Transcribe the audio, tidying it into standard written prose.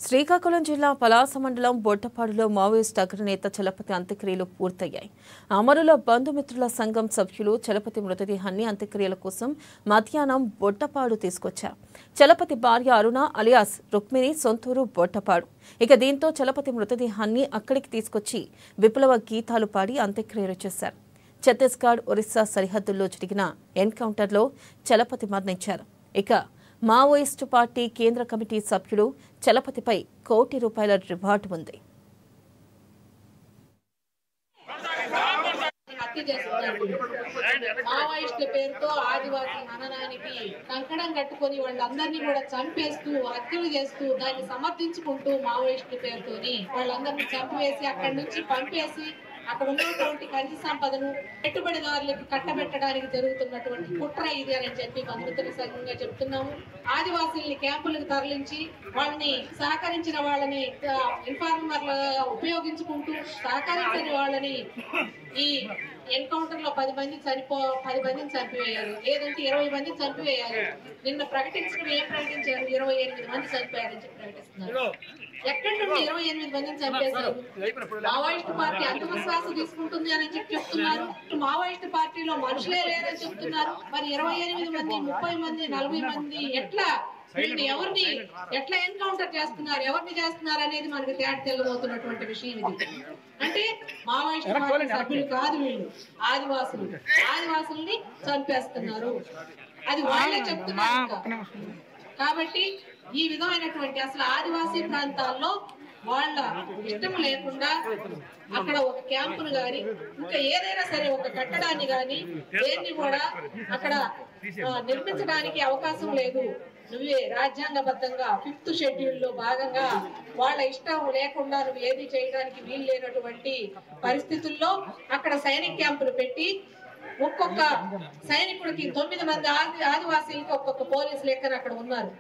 శ్రీకాకుళం జిల్లా పలాస మండలం బొట్టపాడులో మావోయిస్టు అగ్రనేత చలపతి అంత్యక్రియలు పూర్తయ్యాయి. అమరుల బంధుమిత్రుల సంఘం సభ్యులు చలపతి మృతదేహాన్ని అంత్యక్రియల కోసం మధ్యాహ్నం బొట్టపాడు తీసుకొచ్చారు. చలపతి భార్య అరుణ అలియాస్ రుక్మిణి సొంతూరు బొట్టపాడు. ఇక దీంతో చలపతి మృతదేహాన్ని అక్కడికి తీసుకొచ్చి విప్లవ గీతాలు పాడి అంత్యక్రియలు చేశారు. ఛత్తీస్గఢ్, ఒరిస్సా సరిహద్దుల్లో జరిగిన ఎన్కౌంటర్లో చలపతి మరణించారు. ఇక మావోయిస్టు పార్టీ కేంద్ర కమిటీ సభ్యులు చలపతిపై ₹1 కోటి రివార్డు ఉంది. మావోయిస్టుల పేరుతో ఆదివాసీ హననానికి కంకణం కట్టుకొని వాళ్ళందరినీ కూడా చంపేస్తూ హత్యలు చేస్తూ దాన్ని సమర్థించుకుంటూ మావోయిస్టుల పేరుతోని వాళ్ళందరినీ చంపివేసి అక్కడి నుంచి పంపేసి అక్కడ ఉన్నటువంటి ఖనిజ సంపదను పెట్టుబడిదారులకు కట్టబెట్టడానికి జరుగుతున్నటువంటి కుట్ర ఇది అని చెప్పి బంధుమిత్రుల సంఘంగా చెప్తున్నాము. ఆదివాసీల్ని క్యాంపులకు తరలించి వాళ్ళని సహకరించిన వాళ్ళని ఇన్ఫార్మర్లు ఉపయోగించుకుంటూ సహకరించని వాళ్ళని ఈ ఎన్కౌంటర్ లో 10 మందిని చంపివేయాలి, లేదంటే 20 మందిని చంపివేయాలి. నిన్న ప్రకటించడం ఏం ప్రకటించారు? 28 మంది చనిపోయారని చెప్పి ప్రకటిస్తున్నారు. ఎక్కడి నుండి 28 మందిని చంపేశారు? మావోయిస్టు పార్టీ అంతిమశ్వాస తీసుకుంటుంది అని చెప్పి చెప్తున్నారు. మావోయిస్టు పార్టీలో మనుషులే లేరని చెప్తున్నారు. మరి 28 మంది, 30 మంది, 40 మంది ఎట్లా వీళ్ళని ఎవరిని ఎట్లా ఎన్కౌంటర్ చేస్తున్నారు, ఎవరిని చేస్తున్నారు అనేది మనకి తేట తెల్లబోతున్నటువంటి విషయం ఇది. అంటే మావోయిస్టు పార్టీ సభ్యులు కాదు వీళ్ళు, ఆదివాసుల్ని చంపేస్తున్నారు. అది వాళ్ళే చెప్తున్నారు. కాబట్టి ఈ విధమైనటువంటి అసలు ఆదివాసీ ప్రాంతాల్లో వాళ్ళ ఇష్టం లేకుండా అక్కడ ఒక క్యాంపును గాని ఇంకా ఏదైనా సరే ఒక కట్టడాన్ని గాని దేన్ని కూడా అక్కడ నిర్మించడానికి అవకాశం లేదు. నువ్వే రాజ్యాంగబద్ధంగా 5th షెడ్యూల్లో భాగంగా వాళ్ళ ఇష్టం లేకుండా నువ్వు ఏది చేయడానికి వీలు లేనటువంటి పరిస్థితుల్లో అక్కడ సైనిక క్యాంపులు పెట్టి ఒక్కొక్క సైనికుడికి 9 మంది ఆదివాసీలకి ఒక్కొక్క పోలీసు లెక్కన అక్కడ ఉన్నారు.